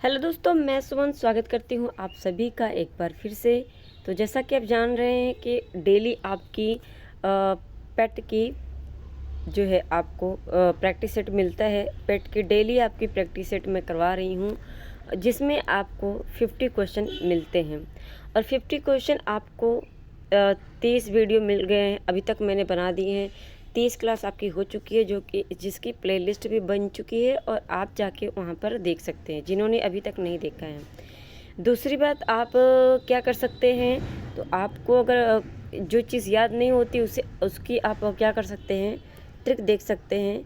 Hello दोस्तों, मैं सुमन स्वागत करती हूँ आप सभी का एक बार फिर से। तो जैसा कि आप जान रहे हैं कि डेली आपकी पेट की जो है आपको प्रैक्टिस सेट मिलता है। पेट की डेली आपकी प्रैक्टिस सेट मैं करवा रही हूँ, जिसमें आपको 50 क्वेश्चन मिलते हैं और 50 क्वेश्चन आपको 30 वीडियो मिल गए हैं, अभी तक मैंने बना दिए हैं। 30 क्लास आपकी हो चुकी है, जो कि जिसकी प्लेलिस्ट भी बन चुकी है और आप जाके वहाँ पर देख सकते हैं जिन्होंने अभी तक नहीं देखा है। दूसरी बात, आप क्या कर सकते हैं, तो आपको अगर जो चीज़ याद नहीं होती उसकी आप क्या कर सकते हैं, ट्रिक देख सकते हैं,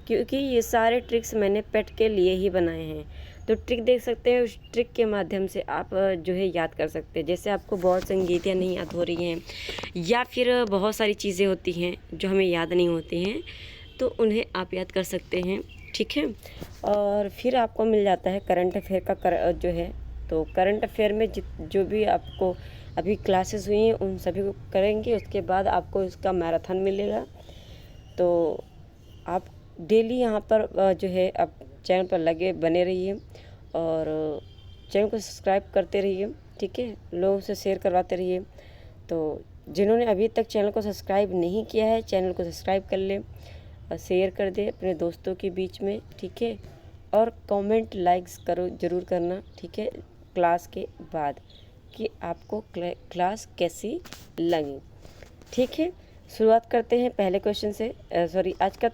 क्योंकि ये सारे ट्रिक्स मैंने पेट के लिए ही बनाए हैं। तो ट्रिक देख सकते हैं, उस ट्रिक के माध्यम से आप जो है याद कर सकते हैं। जैसे आपको बहुत संगीतियाँ नहीं याद हो रही हैं या फिर बहुत सारी चीज़ें होती हैं जो हमें याद नहीं होती हैं, तो उन्हें आप याद कर सकते हैं, ठीक है। और फिर आपको मिल जाता है करंट अफेयर का जो है, तो करंट अफेयर में जो भी आपको अभी क्लासेस हुई हैं उन सभी को करेंगे। उसके बाद आपको इसका मैराथन मिलेगा। तो आप डेली यहाँ पर जो है आप चैनल पर लगे बने रहिए और चैनल को सब्सक्राइब करते रहिए, ठीक है। लोगों से शेयर करवाते रहिए। तो जिन्होंने अभी तक चैनल को सब्सक्राइब नहीं किया है, चैनल को सब्सक्राइब कर लें और शेयर कर दें अपने दोस्तों के बीच में, ठीक है। और कमेंट लाइक्स करो ज़रूर करना, ठीक है, क्लास के बाद, कि आपको क्लास कैसी लगी, ठीक है। शुरुआत करते हैं पहले क्वेश्चन से। सॉरी, आज का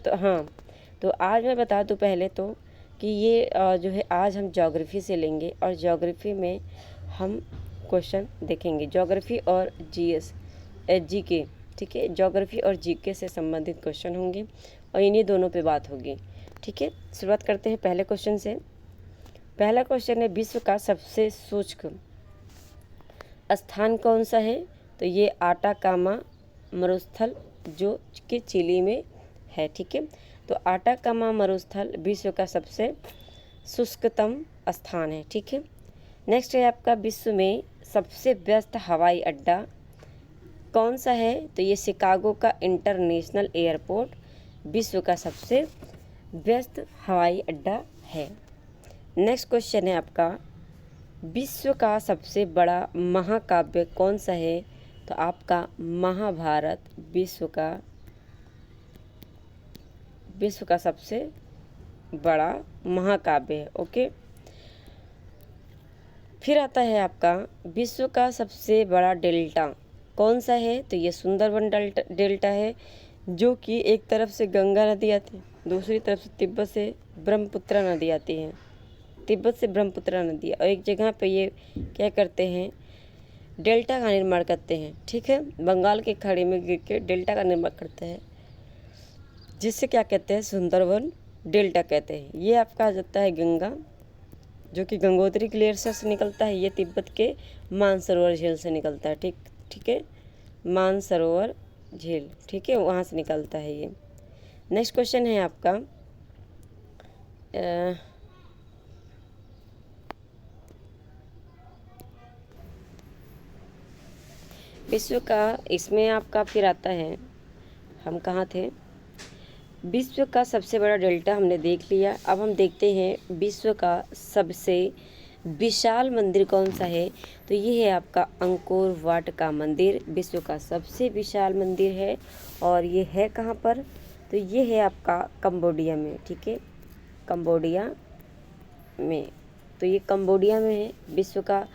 तो आज मैं बता दूं पहले तो कि ये जो है आज हम ज्योग्राफी से लेंगे और ज्योग्राफी में हम क्वेश्चन देखेंगे, ज्योग्राफी और जीके, ठीक है। ज्योग्राफी और जीके से संबंधित क्वेश्चन होंगे और इन्हीं दोनों पे बात होगी, ठीक है। शुरुआत करते हैं पहले क्वेश्चन से। पहला क्वेश्चन है, विश्व का सबसे शुष्क स्थान कौन सा है? तो ये आटाकामा मरुस्थल जो कि चिली में है, ठीक है। तो आटाकामा मरुस्थल विश्व का सबसे शुष्कतम स्थान है, ठीक है। नेक्स्ट है आपका, विश्व में सबसे व्यस्त हवाई अड्डा कौन सा है? तो ये शिकागो का इंटरनेशनल एयरपोर्ट विश्व का सबसे व्यस्त हवाई अड्डा है। नेक्स्ट क्वेश्चन है आपका, विश्व का सबसे बड़ा महाकाव्य कौन सा है? तो आपका महाभारत विश्व का सबसे बड़ा महाकाव्य है, ओके। फिर आता है आपका, विश्व का सबसे बड़ा डेल्टा कौन सा है? तो ये सुंदरबन डेल्टा है, जो कि एक तरफ से गंगा नदी आती है, दूसरी तरफ से तिब्बत से ब्रह्मपुत्र नदी आती है। तिब्बत से ब्रह्मपुत्र नदी और एक जगह पे ये क्या करते हैं, डेल्टा का निर्माण करते हैं, ठीक है। बंगाल के खाड़ी में गिर के डेल्टा का निर्माण करते हैं, जिससे क्या कहते हैं, सुंदरबन डेल्टा कहते हैं। ये आपका आ जाता है गंगा, जो कि गंगोत्री ग्लेशियर से निकलता है। ये तिब्बत के मानसरोवर झील से निकलता है, ठीक है, मानसरोवर झील, ठीक है, वहाँ से निकलता है ये। नेक्स्ट क्वेश्चन है आपका, विश्व का, इसमें आपका फिर आता है, हम कहाँ थे, विश्व का सबसे बड़ा डेल्टा हमने देख लिया। अब हम देखते हैं विश्व का सबसे विशाल मंदिर कौन सा है? तो ये है आपका अंकोर वाट का मंदिर, विश्व का सबसे विशाल मंदिर है। और ये है कहाँ पर? तो ये है आपका कंबोडिया में, ठीक है, कंबोडिया में। तो ये कंबोडिया में है विश्व का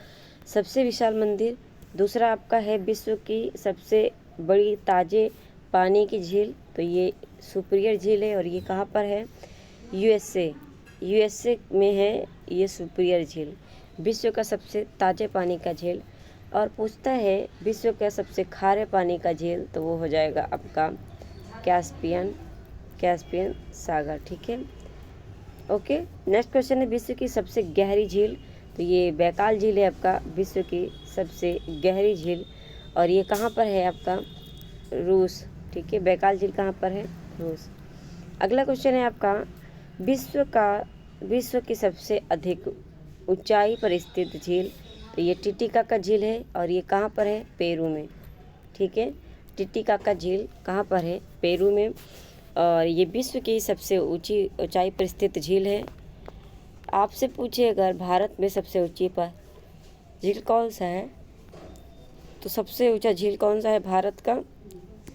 सबसे विशाल मंदिर। दूसरा आपका है विश्व की सबसे बड़ी ताज़े पानी की झील, तो ये सुपीरियर झील है और ये कहाँ पर है? यूएसए में है ये सुपीरियर झील, विश्व का सबसे ताज़े पानी का झील। और पूछता है विश्व का सबसे खारे पानी का झील, तो वो हो जाएगा आपका कैस्पियन सागर, ठीक है, ओके। नेक्स्ट क्वेश्चन है, विश्व की सबसे गहरी झील, तो ये बैकाल झील है आपका, विश्व की सबसे गहरी झील। और ये कहाँ पर है? आपका रूस, ठीक है, बैकाल झील कहाँ पर है? रूस। अगला क्वेश्चन है आपका, विश्व की सबसे अधिक ऊंचाई पर स्थित झील, तो ये टिटिकाका झील है और ये कहाँ पर है? पेरू में, ठीक है। टिटिकाका झील कहाँ पर है? पेरू में। और ये विश्व की सबसे ऊंचाई पर स्थित झील है। आपसे पूछे अगर भारत में सबसे ऊंची झील कौन सा है, तो सबसे ऊंचा झील कौन सा है भारत का,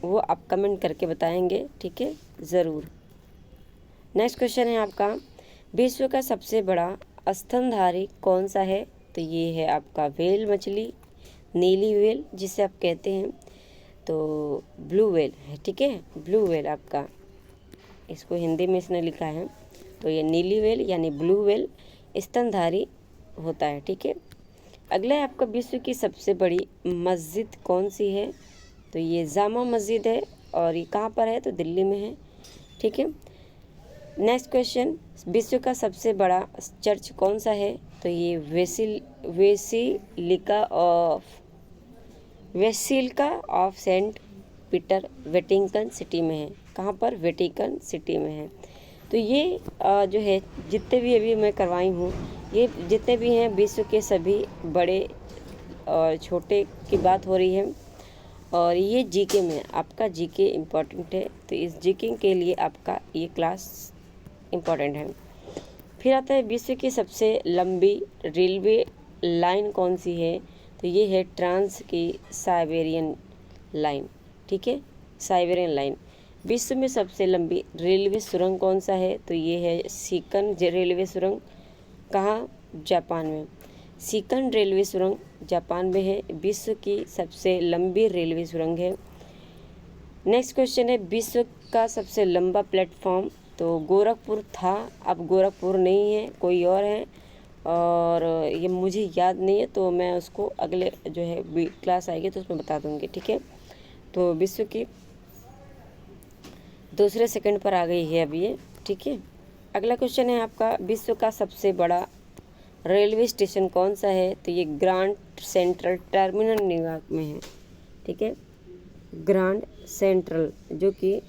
वो आप कमेंट करके बताएंगे, ठीक है, ज़रूर। नेक्स्ट क्वेश्चन है आपका, विश्व का सबसे बड़ा स्तनधारी कौन सा है, तो ये है आपका व्हेल मछली, नीली व्हेल जिसे आप कहते हैं, तो ब्लू व्हेल है, ठीक है, ब्लू व्हेल आपका, इसको हिंदी में इसने लिखा है, तो ये नीली व्हेल यानी ब्लू व्हेल स्तनधारी होता है, ठीक है। अगला है आपका, विश्व की सबसे बड़ी मस्जिद कौन सी है, तो ये जामा मस्जिद है, और ये कहाँ पर है, तो दिल्ली में है, ठीक है। नेक्स्ट क्वेश्चन, विश्व का सबसे बड़ा चर्च कौन सा है, तो ये basilica of Saint Peter Vatican City में है। कहाँ पर, वेटिकन सिटी में है। तो ये जो है जितने भी अभी मैं करवाई हूँ, ये जितने भी हैं विश्व के सभी बड़े और छोटे की बात हो रही है, और ये जीके में, आपका जीके इम्पॉर्टेंट है, तो इस जीके के लिए आपका ये क्लास इम्पॉर्टेंट है। फिर आता है, विश्व की सबसे लंबी रेलवे लाइन कौन सी है, तो ये है ट्रांस की साइबेरियन लाइन, ठीक है, साइबेरियन लाइन। विश्व में सबसे लंबी रेलवे सुरंग कौन सा है, तो ये है सिकन रेलवे सुरंग, कहाँ, जापान में। सिकन रेलवे सुरंग जापान में है, विश्व की सबसे लंबी रेलवे सुरंग है। नेक्स्ट क्वेश्चन है, विश्व का सबसे लंबा प्लेटफॉर्म, तो गोरखपुर था, अब गोरखपुर नहीं है, कोई और है, और ये मुझे याद नहीं है, तो मैं उसको अगले जो है क्लास आएगी तो उसमें बता दूँगी, ठीक है। तो विश्व की दूसरे सेकंड पर आ गई है अभी ये, ठीक है। अगला क्वेश्चन है आपका, विश्व का सबसे बड़ा रेलवे स्टेशन कौन सा है, तो ये ग्रांड सेंट्रल टर्मिनल न्यूयॉर्क में है, ठीक है, ग्रांड सेंट्रल, जो कि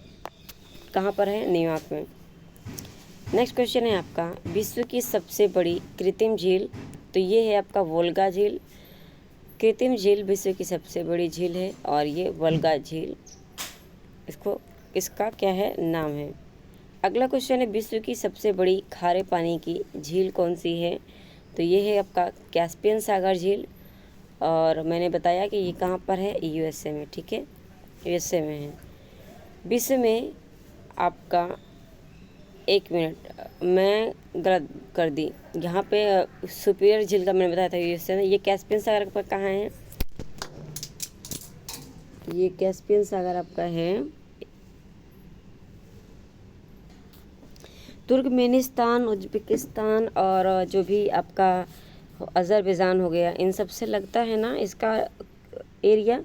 कहाँ पर है, न्यूयॉर्क में। नेक्स्ट क्वेश्चन है आपका, विश्व की सबसे बड़ी कृत्रिम झील, तो ये है आपका वोल्गा झील। कृत्रिम झील विश्व की सबसे बड़ी झील है, और ये वोल्गा झील, इसका क्या है, नाम है। अगला क्वेश्चन है, विश्व की सबसे बड़ी खारे पानी की झील कौन सी है, तो ये है आपका कैस्पियन सागर झील, और मैंने बताया कि ये कहाँ पर है, यूएसए में, ठीक है, यूएसए में है। विश्व में आपका, एक मिनट मैं गलत कर दी, यहाँ पे सुपीरियर झील का मैंने बताया था यूएसए में, ये कैस्पियन सागर पर कहाँ है, ये कैस्पियन सागर आपका है तुर्कमेनिस्तान, उज्बेकिस्तान, और जो भी आपका अज़रबैजान हो गया, इन सब से लगता है ना इसका एरिया,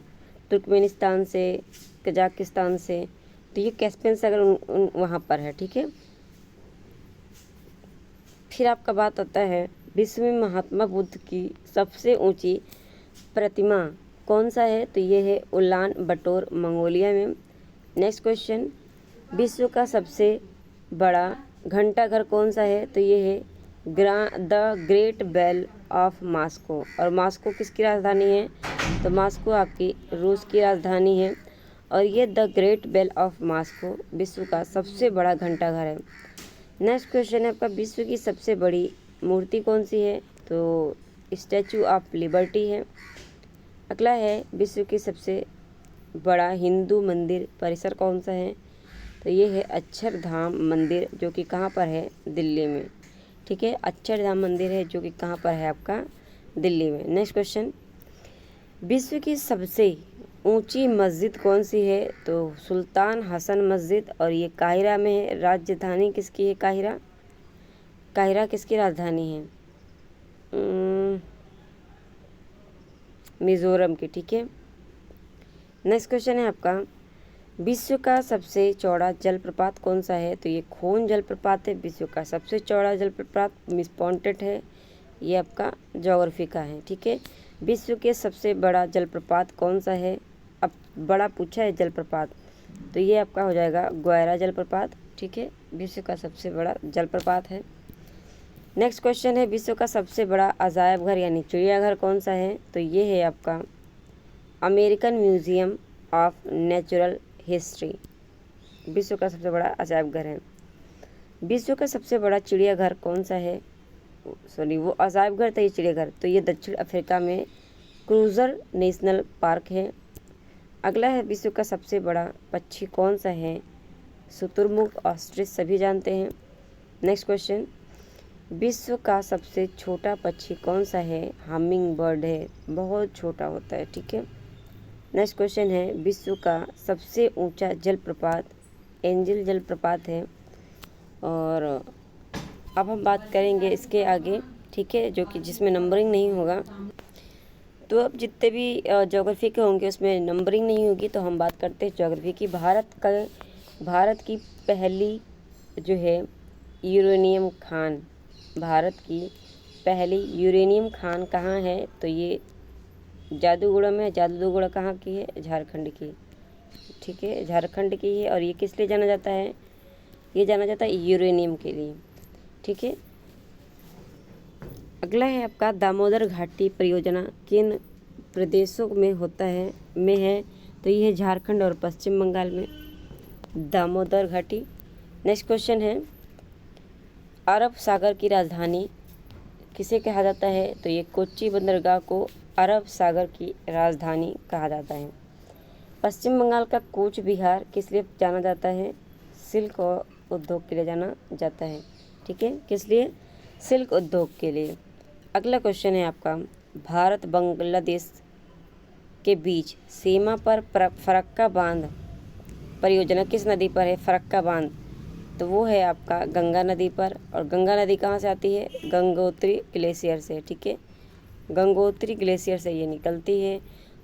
तुर्कमेनिस्तान से, कजाकिस्तान से, तो ये कैस्पियन सागर वहाँ पर है, ठीक है। फिर आपका बात आता है, विश्व में महात्मा बुद्ध की सबसे ऊंची प्रतिमा कौन सा है, तो ये है उलान बटोर, मंगोलिया में। नेक्स्ट क्वेश्चन, विश्व का सबसे बड़ा घंटाघर कौन सा है, तो ये है the great bell of Moscow, और मॉस्को किसकी राजधानी है, तो मॉस्को आपकी रूस की राजधानी है, और ये the great bell of Moscow विश्व का सबसे बड़ा घंटाघर है। नेक्स्ट क्वेश्चन है आपका, विश्व की सबसे बड़ी मूर्ति कौन सी है, तो स्टैचू ऑफ लिबर्टी है। अगला है, विश्व की सबसे बड़ा हिंदू मंदिर परिसर कौन सा है, तो ये है अक्षरधाम मंदिर, जो कि कहाँ पर है, दिल्ली में, ठीक है, अक्षरधाम मंदिर है, जो कि कहाँ पर है, आपका दिल्ली में। नेक्स्ट क्वेश्चन, विश्व की सबसे ऊंची मस्जिद कौन सी है, तो सुल्तान हसन मस्जिद, और ये काहिरा में है। राजधानी किसकी है, काहिरा, काहिरा किसकी राजधानी है, मिज़ोरम की, ठीक है। नेक्स्ट क्वेश्चन है आपका, विश्व का सबसे चौड़ा जलप्रपात कौन सा है, तो ये खोन जलप्रपात है, विश्व का सबसे चौड़ा जलप्रपात मिस पॉन्टेट है, ये आपका ज्योग्राफी का है, ठीक है। विश्व के सबसे बड़ा जलप्रपात कौन सा है, अब बड़ा पूछा है जलप्रपात, तो ये आपका हो जाएगा ग्वायरा जलप्रपात, ठीक है, विश्व का सबसे बड़ा जलप्रपात है। नेक्स्ट क्वेश्चन है, विश्व का सबसे बड़ा अजायब घर यानी चिड़ियाघर कौन सा है, तो ये है आपका American museum of natural history, विश्व का सबसे बड़ा अजायब घर है। विश्व का सबसे बड़ा चिड़ियाघर कौन सा है, वो अजायब घर था, ये चिड़ियाघर। तो ये दक्षिण अफ्रीका में क्रूज़र नेशनल पार्क है। अगला है विश्व का सबसे बड़ा पक्षी कौन सा है? शुतुरमुर्ग, ऑस्ट्रिच, सभी जानते हैं। नेक्स्ट क्वेश्चन, विश्व का सबसे छोटा पक्षी कौन सा है? हमिंग बर्ड है, बहुत छोटा होता है, ठीक है। नेक्स्ट क्वेश्चन है, विश्व का सबसे ऊंचा जलप्रपात एंजल जलप्रपात है। और अब हम बात करेंगे इसके आगे, ठीक है, जो कि जिसमें नंबरिंग नहीं होगा। तो अब जितने भी ज्योग्राफी के होंगे उसमें नंबरिंग नहीं होगी। तो हम बात करते हैं ज्योग्राफी की। भारत की पहली जो है यूरेनियम खान, भारत की पहली यूरेनियम खान कहाँ है? तो ये जादूगोड़ा में। जादूगोड़ा कहाँ की है? झारखंड की, ठीक है, झारखंड की है। और ये किस लिए जाना जाता है? ये जाना जाता है यूरेनियम के लिए, ठीक है। अगला है आपका दामोदर घाटी परियोजना किन प्रदेशों में है? तो ये है झारखंड और पश्चिम बंगाल में, दामोदर घाटी। नेक्स्ट क्वेश्चन है, अरब सागर की राजधानी किसे कहा जाता है? तो ये कोच्चि बंदरगाह को अरब सागर की राजधानी कहा जाता है। पश्चिम बंगाल का कूच बिहार किस लिए जाना जाता है? सिल्क उद्योग के लिए जाना जाता है, ठीक है। किस लिए? सिल्क उद्योग के लिए। अगला क्वेश्चन है आपका, भारत बांग्लादेश के बीच सीमा पर फरक्का बांध परियोजना किस नदी पर है? फरक्का बांध, तो वो है आपका गंगा नदी पर। और गंगा नदी कहाँ से आती है? गंगोत्री ग्लेशियर से, ठीक है, गंगोत्री ग्लेशियर से ये निकलती है।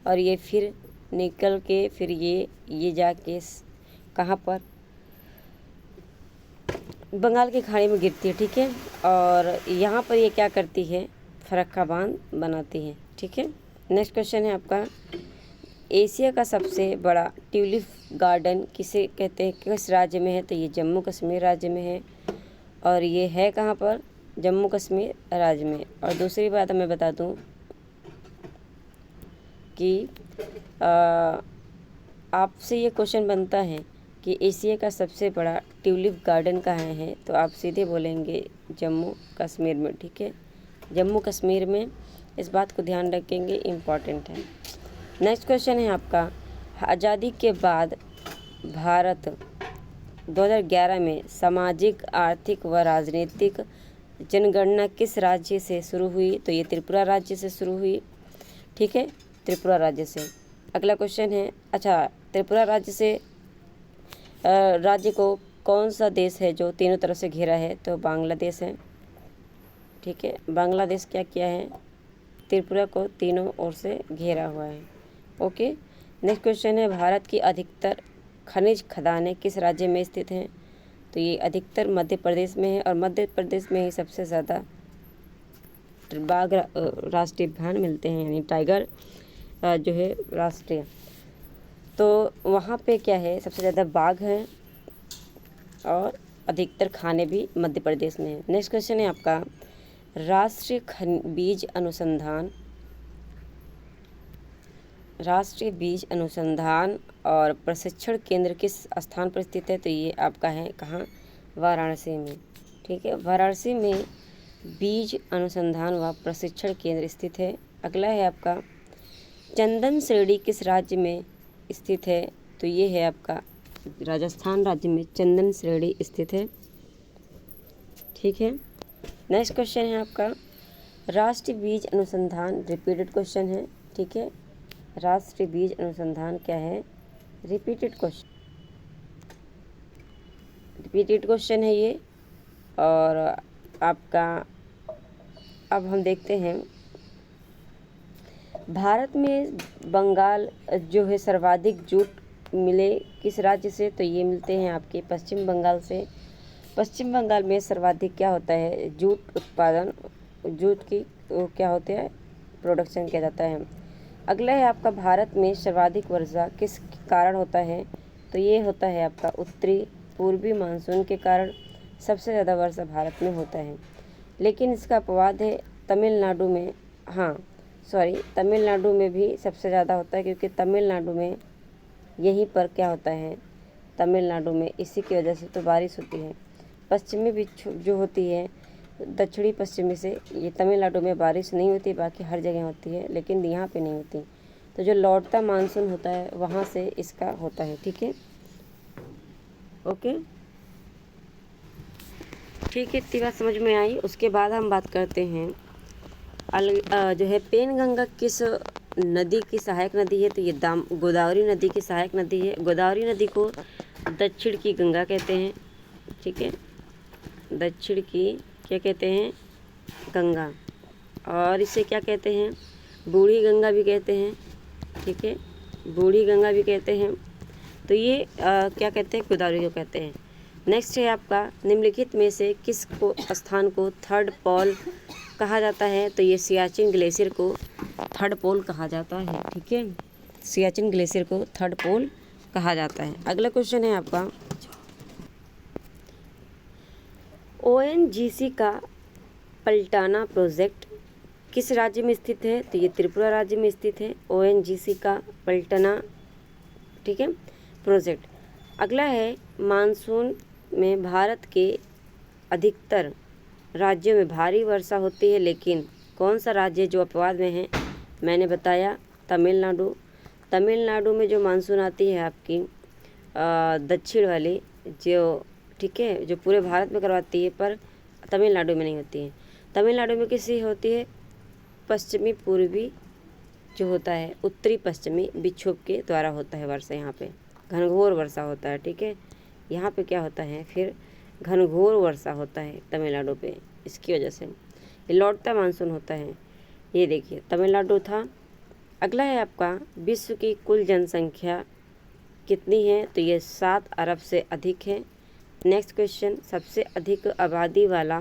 और ये फिर निकल के फिर ये जाके कहाँ पर? बंगाल की खाड़ी में गिरती है, ठीक है। और यहाँ पर ये क्या करती है? फरक्का बांध बनाती है, ठीक है। नेक्स्ट क्वेश्चन है आपका, एशिया का सबसे बड़ा ट्यूलिप गार्डन किसे कहते हैं? किस राज्य में है? तो ये जम्मू कश्मीर राज्य में है। और ये है कहाँ पर? जम्मू कश्मीर राज्य में। और दूसरी बात मैं बता दूँ कि आपसे ये क्वेश्चन बनता है कि एशिया का सबसे बड़ा ट्यूलिप गार्डन कहाँ है? तो आप सीधे बोलेंगे जम्मू कश्मीर में, ठीक है, जम्मू कश्मीर में। इस बात को ध्यान रखेंगे, इम्पॉर्टेंट है। नेक्स्ट क्वेश्चन है आपका, आज़ादी के बाद भारत 2011 में सामाजिक, आर्थिक व राजनीतिक जनगणना किस राज्य से शुरू हुई? तो ये त्रिपुरा राज्य से शुरू हुई, ठीक है, त्रिपुरा राज्य से। अगला क्वेश्चन है, अच्छा, त्रिपुरा राज्य को कौन सा देश है जो तीनों तरफ से घिरा है? तो बांग्लादेश है, ठीक है, बांग्लादेश क्या किया है? त्रिपुरा को तीनों ओर से घेरा हुआ है। ओके। नेक्स्ट क्वेश्चन है, भारत की अधिकतर खनिज खदानें किस राज्य में स्थित हैं? तो ये अधिकतर मध्य प्रदेश में है। और मध्य प्रदेश में ही सबसे ज़्यादा बाघ राष्ट्रीय उद्यान मिलते हैं, यानी टाइगर जो है राष्ट्रीय, तो वहाँ पे क्या है? सबसे ज़्यादा बाघ हैं और अधिकतर खाने भी मध्य प्रदेश में है। नेक्स्ट क्वेश्चन है आपका, राष्ट्रीय बीज अनुसंधान और प्रशिक्षण केंद्र किस स्थान पर स्थित है? तो ये आपका है कहाँ? वाराणसी में, ठीक है, वाराणसी में बीज अनुसंधान व प्रशिक्षण केंद्र स्थित है। अगला है आपका, चंदन श्रेणी किस राज्य में स्थित है? तो ये है आपका राजस्थान राज्य में चंदन श्रेणी स्थित है, ठीक है। नेक्स्ट क्वेश्चन है आपका, राष्ट्रीय बीज अनुसंधान, रिपीटेड क्वेश्चन है, ठीक है, राष्ट्रीय बीज अनुसंधान क्या है? रिपीटेड क्वेश्चन है ये। और आपका अब हम देखते हैं, भारत में बंगाल जो है सर्वाधिक जूट मिले किस राज्य से? तो ये मिलते हैं आपके पश्चिम बंगाल से। पश्चिम बंगाल में सर्वाधिक क्या होता है? जूट उत्पादन, जूट की क्या होते हैं? प्रोडक्शन किया जाता है। अगला है आपका, भारत में सर्वाधिक वर्षा किस कारण होता है? तो ये होता है आपका उत्तरी पूर्वी मानसून के कारण सबसे ज़्यादा वर्षा भारत में होता है। लेकिन इसका अपवाद है तमिलनाडु में, तमिलनाडु में भी सबसे ज़्यादा होता है, क्योंकि तमिलनाडु में यहीं पर क्या होता है? तमिलनाडु में इसी की वजह से तो बारिश होती है। पश्चिमी विक्षोभ जो होती है दक्षिणी पश्चिमी से। ये तमिलनाडु में बारिश नहीं होती, बाकी हर जगह होती है, लेकिन यहाँ पे नहीं होती। तो जो लौटता मानसून होता है वहाँ से इसका होता है। ठीक है, ओके, ठीक है, इतनी बात समझ में आई। उसके बाद हम बात करते हैं जो है पेनगंगा किस नदी की सहायक नदी है? तो ये गोदावरी नदी की सहायक नदी है। गोदावरी नदी को दक्षिण की गंगा कहते हैं। ठीक है, दक्षिण की क्या कहते हैं? गंगा। और इसे क्या कहते हैं? बूढ़ी गंगा भी कहते हैं। ठीक है, बूढ़ी गंगा भी कहते हैं। तो ये क्या कहते हैं? गोदावरी को कहते हैं। नेक्स्ट है आपका, निम्नलिखित में से किस को स्थान को थर्ड पोल कहा जाता है? तो ये सियाचिन ग्लेशियर को थर्ड पोल कहा जाता है। ठीक है, सियाचिन ग्लेशियर को थर्ड पोल कहा जाता है। अगला क्वेश्चन है आपका, ONGC का पलटाना प्रोजेक्ट किस राज्य में स्थित है? तो ये त्रिपुरा राज्य में स्थित है ONGC का पलटाना, ठीक है, प्रोजेक्ट। अगला है, मानसून में भारत के अधिकतर राज्यों में भारी वर्षा होती है, लेकिन कौन सा राज्य जो अपवाद में है? मैंने बताया तमिलनाडु। तमिलनाडु में जो मानसून आती है आपकी दक्षिण वाली, जो ठीक है, जो पूरे भारत में करवाती है, पर तमिलनाडु में नहीं होती है। तमिलनाडु में किसी होती है? पश्चिमी पूर्वी जो होता है, उत्तरी पश्चिमी विक्षोभ के द्वारा होता है वर्षा। यहाँ पे घनघोर वर्षा होता है। ठीक है, यहाँ पे क्या होता है? फिर घनघोर वर्षा होता है तमिलनाडु पे, इसकी वजह से ये लौटता मानसून होता है। ये देखिए तमिलनाडु था। अगला है आपका, विश्व की कुल जनसंख्या कितनी है? तो ये 7 अरब से अधिक है। नेक्स्ट क्वेश्चन, सबसे अधिक आबादी वाला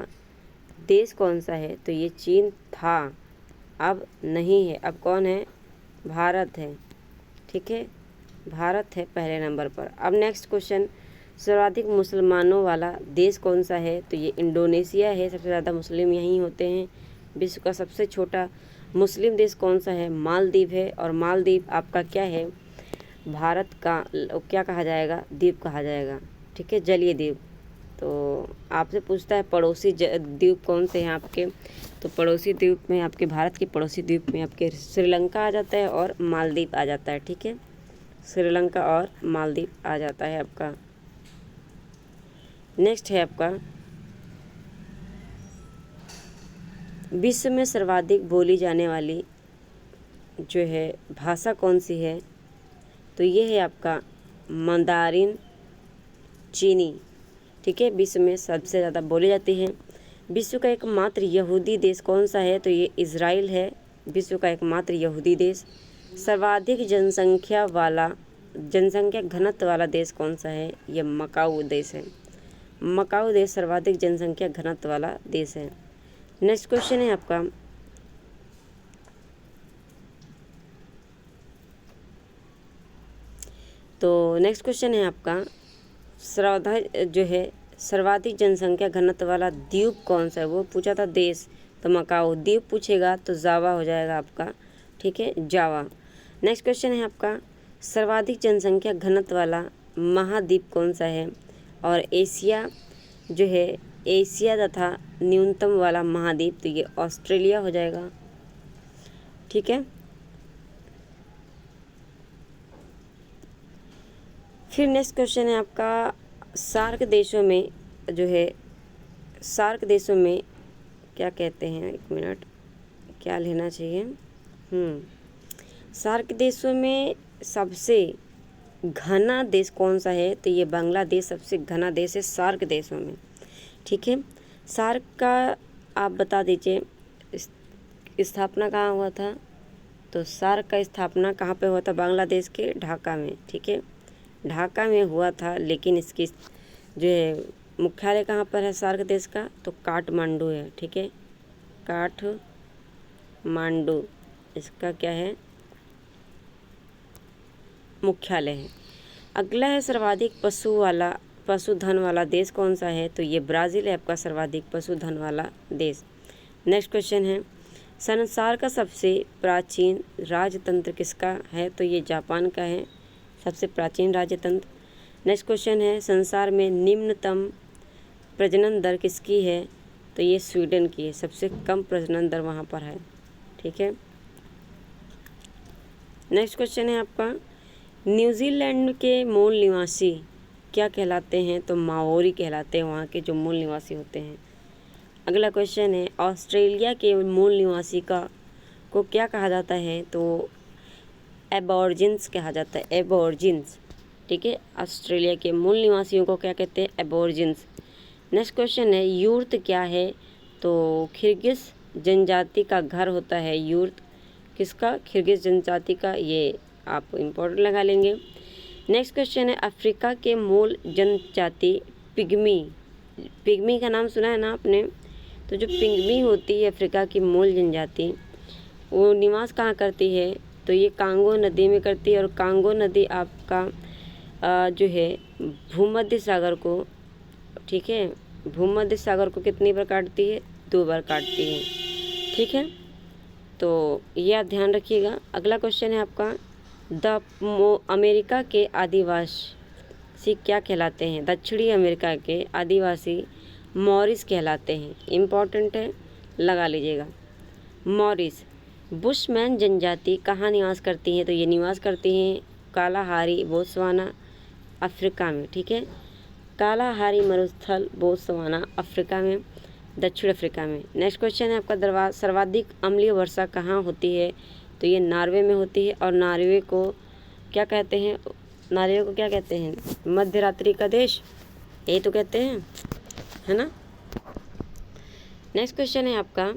देश कौन सा है? तो ये चीन था, अब नहीं है। अब कौन है? भारत है। ठीक है, भारत है पहले नंबर पर। अब नेक्स्ट क्वेश्चन, सर्वाधिक मुसलमानों वाला देश कौन सा है? तो ये इंडोनेशिया है, सबसे ज़्यादा मुस्लिम यहीं होते हैं। विश्व का सबसे छोटा मुस्लिम देश कौन सा है? मालदीव है। और मालदीव आपका क्या है? भारत का क्या कहा जाएगा? द्वीप कहा जाएगा। ठीक है, जलीय द्वीप। तो आपसे पूछता है पड़ोसी द्वीप कौन से हैं आपके? तो पड़ोसी द्वीप में आपके, भारत के पड़ोसी द्वीप में आपके श्रीलंका आ जाता है और मालदीव आ जाता है। ठीक है, श्रीलंका और मालदीव आ जाता है आपका। नेक्स्ट है आपका, विश्व में सर्वाधिक बोली जाने वाली जो है भाषा कौन सी है? तो ये है आपका मंदारिन चीनी। ठीक है, विश्व में सबसे ज़्यादा बोली जाती है। विश्व का एकमात्र यहूदी देश कौन सा है? तो ये इज़राइल है, विश्व का एकमात्र यहूदी देश। सर्वाधिक जनसंख्या घनत्व वाला देश कौन सा है? ये मकाऊ देश है। मकाऊ देश सर्वाधिक जनसंख्या घनत्व वाला देश है। नेक्स्ट क्वेश्चन है आपका, तो नेक्स्ट क्वेश्चन है आपका, सर्वाधिक जनसंख्या घनत्व वाला द्वीप कौन सा है? वो पूछा था देश, तो मकाऊ। द्वीप पूछेगा तो जावा हो जाएगा आपका। ठीक है, जावा। नेक्स्ट क्वेश्चन है आपका, सर्वाधिक जनसंख्या घनत्व वाला महाद्वीप कौन सा है? और एशिया जो है, एशिया तथा न्यूनतम वाला महाद्वीप, तो ये ऑस्ट्रेलिया हो जाएगा। ठीक है, फिर नेक्स्ट क्वेश्चन है आपका, सार्क देशों में जो है, सार्क देशों में क्या कहते हैं? एक मिनट, क्या लेना चाहिए? सार्क देशों में सबसे घना देश कौन सा है? तो ये बांग्लादेश सबसे घना देश है सार्क देशों में। ठीक है, सार्क का आप बता दीजिए स्थापना कहाँ हुआ था? तो सार्क का स्थापना कहाँ पे हुआ था? बांग्लादेश के ढाका में। ठीक है, ढाका में हुआ था, लेकिन इसकी जो है मुख्यालय कहाँ पर है सार्क देश का? तो काठमांडू है। ठीक है, काठमांडू इसका क्या है? मुख्यालय है। अगला है, सर्वाधिक पशुधन वाला देश कौन सा है? तो ये ब्राज़ील है आपका सर्वाधिक पशुधन वाला देश। नेक्स्ट क्वेश्चन है, संसार का सबसे प्राचीन राजतंत्र किसका है? तो ये जापान का है सबसे प्राचीन राजतंत्र। नेक्स्ट क्वेश्चन है, संसार में निम्नतम प्रजनन दर किसकी है? तो ये स्वीडन की है, सबसे कम प्रजनन दर वहाँ पर है। ठीक है, नेक्स्ट क्वेश्चन है आपका, न्यूजीलैंड के मूल निवासी क्या कहलाते हैं? तो माओरी कहलाते हैं, वहाँ के जो मूल निवासी होते हैं। अगला क्वेश्चन है, ऑस्ट्रेलिया के मूल निवासी को क्या कहा जाता है? तो एबॉर्जिन्स कहा जाता है, एबॉर्जिन्स। ठीक है, ऑस्ट्रेलिया के मूल निवासियों को क्या कहते हैं? एबॉर्जिन्स। नेक्स्ट क्वेश्चन है, यूर्त क्या है? तो किर्गिज जनजाति का घर होता है यूर्त। किसका? किर्गिज जनजाति का। ये आप इम्पोर्टेंट लगा लेंगे। नेक्स्ट क्वेश्चन है, अफ्रीका के मूल जनजाति पिग्मी का नाम सुना है ना आपने? तो जो पिग्मी होती है अफ्रीका की मूल जनजाति, वो निवास कहाँ करती है? तो ये कांगो नदी में करती है। और कांगो नदी आपका जो है भूमध्य सागर को, ठीक है, भूमध्य सागर को कितनी बार काटती है? 2 बार काटती है। ठीक है, तो ये आप ध्यान रखिएगा। अगला क्वेश्चन है आपका, अमेरिका के आदिवासी क्या कहलाते हैं? दक्षिणी अमेरिका के आदिवासी मॉरिस कहलाते हैं। इम्पॉर्टेंट है, लगा लीजिएगा। मॉरिस। बुशमैन जनजाति कहाँ निवास करती हैं? तो ये निवास करती हैं कालाहारी बोत्सवाना अफ्रीका में। ठीक है, कालाहारी मरुस्थल बोत्सवाना अफ्रीका में, दक्षिण अफ्रीका में। नेक्स्ट क्वेश्चन है आपका, सर्वाधिक अम्लीय वर्षा कहाँ होती है? तो ये नॉर्वे में होती है। और नॉर्वे को क्या कहते हैं? नॉर्वे को क्या कहते हैं? मध्य रात्रि का देश, यही तो कहते हैं, है ना। नेक्स्ट क्वेश्चन है आपका,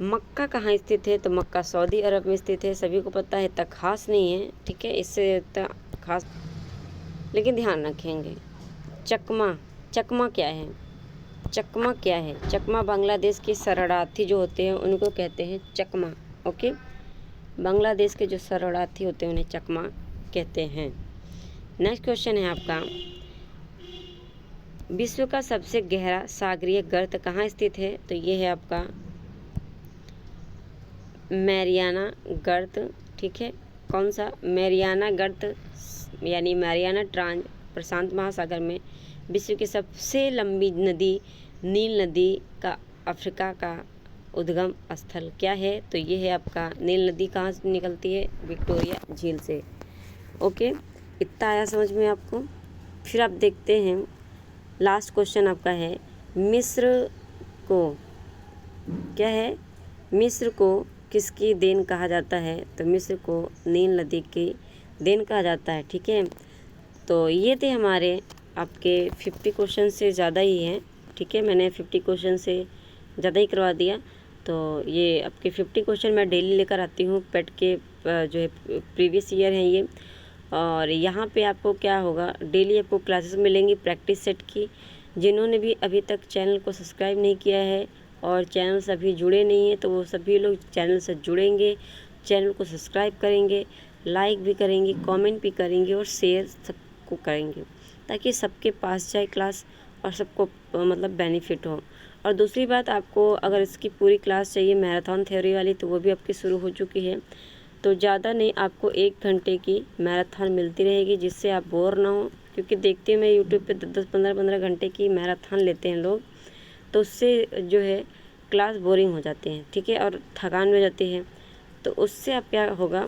मक्का कहाँ स्थित है? तो मक्का सऊदी अरब में स्थित है। सभी को पता है, इतना खास नहीं है। ठीक है, इससे इतना खास, लेकिन ध्यान रखेंगे। चकमा क्या है? चकमा बांग्लादेश के शरणार्थी जो होते हैं उनको कहते हैं चकमा। ओके, बांग्लादेश के जो शरणार्थी होते हैं उन्हें चकमा कहते हैं। नेक्स्ट क्वेश्चन है आपका, विश्व का सबसे गहरा सागरीय गर्त कहाँ स्थित है? तो ये है आपका मैरियाना गर्त। ठीक है, कौन सा? मैरियाना गर्त, यानी मैरियाना ट्रांज प्रशांत महासागर में। विश्व की सबसे लंबी नदी नील नदी का अफ्रीका का उद्गम स्थल क्या है? तो ये है आपका नील नदी। कहाँ से निकलती है? विक्टोरिया झील से। ओके, इतना आया समझ में आपको? फिर आप देखते हैं, लास्ट क्वेश्चन आपका है, मिस्र को क्या है? मिस्र को किसकी देन कहा जाता है? तो मिस्र को नील नदी की देन कहा जाता है। ठीक है, तो ये थे हमारे आपके 50 क्वेश्चन से ज़्यादा ही हैं। ठीक है, मैंने 50 क्वेश्चन से ज़्यादा ही करवा दिया। तो ये आपके 50 क्वेश्चन मैं डेली लेकर आती हूँ। पेट के जो है प्रीवियस ईयर हैं ये। और यहाँ पे आपको क्या होगा, डेली आपको क्लासेस मिलेंगी प्रैक्टिस सेट की। जिन्होंने भी अभी तक चैनल को सब्सक्राइब नहीं किया है और चैनल से अभी जुड़े नहीं हैं, तो वो सभी लोग चैनल से जुड़ेंगे, चैनल को सब्सक्राइब करेंगे, लाइक भी करेंगे, कमेंट भी करेंगे और शेयर सबको करेंगे, ताकि सबके पास जाए क्लास और सबको मतलब बेनिफिट हो। और दूसरी बात, आपको अगर इसकी पूरी क्लास चाहिए मैराथन थ्योरी वाली, तो वो भी आपकी शुरू हो चुकी है। तो ज़्यादा नहीं, आपको 1 घंटे की मैराथन मिलती रहेगी, जिससे आप बोर ना हो। क्योंकि देखते हैं मैं यूट्यूब पे 10-10, 15-15 घंटे की मैराथन लेते हैं लोग, तो उससे जो है क्लास बोरिंग हो जाती है। ठीक है, और थकान भी हो जाती है। तो उससे आप क्या होगा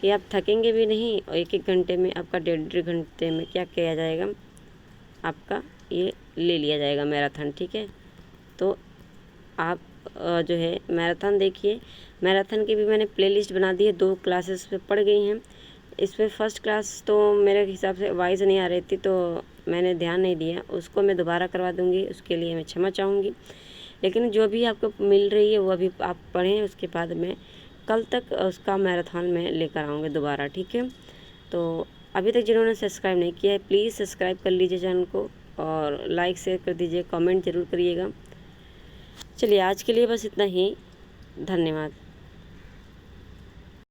कि आप थकेंगे भी नहीं, और 1-1 घंटे में आपका 1.5 घंटे में क्या किया जाएगा, आपका ये ले लिया जाएगा मैराथन। ठीक है, तो आप जो है मैराथन देखिए। मैराथन की भी मैंने प्लेलिस्ट बना दी है, 2 क्लासेस पे पड़ गई हैं। इस पर फर्स्ट क्लास तो मेरे हिसाब से वाइज नहीं आ रही थी, तो मैंने ध्यान नहीं दिया, उसको मैं दोबारा करवा दूँगी, उसके लिए मैं क्षमा चाहूँगी। लेकिन जो भी आपको मिल रही है वो अभी आप पढ़ें, उसके बाद में कल तक उसका मैराथन में लेकर आऊँगी दोबारा। ठीक है, तो अभी तक जिन्होंने सब्सक्राइब नहीं किया है, प्लीज़ सब्सक्राइब कर लीजिए चैनल को, और लाइक शेयर कर दीजिए, कमेंट ज़रूर करिएगा। चलिए, आज के लिए बस इतना ही। धन्यवाद।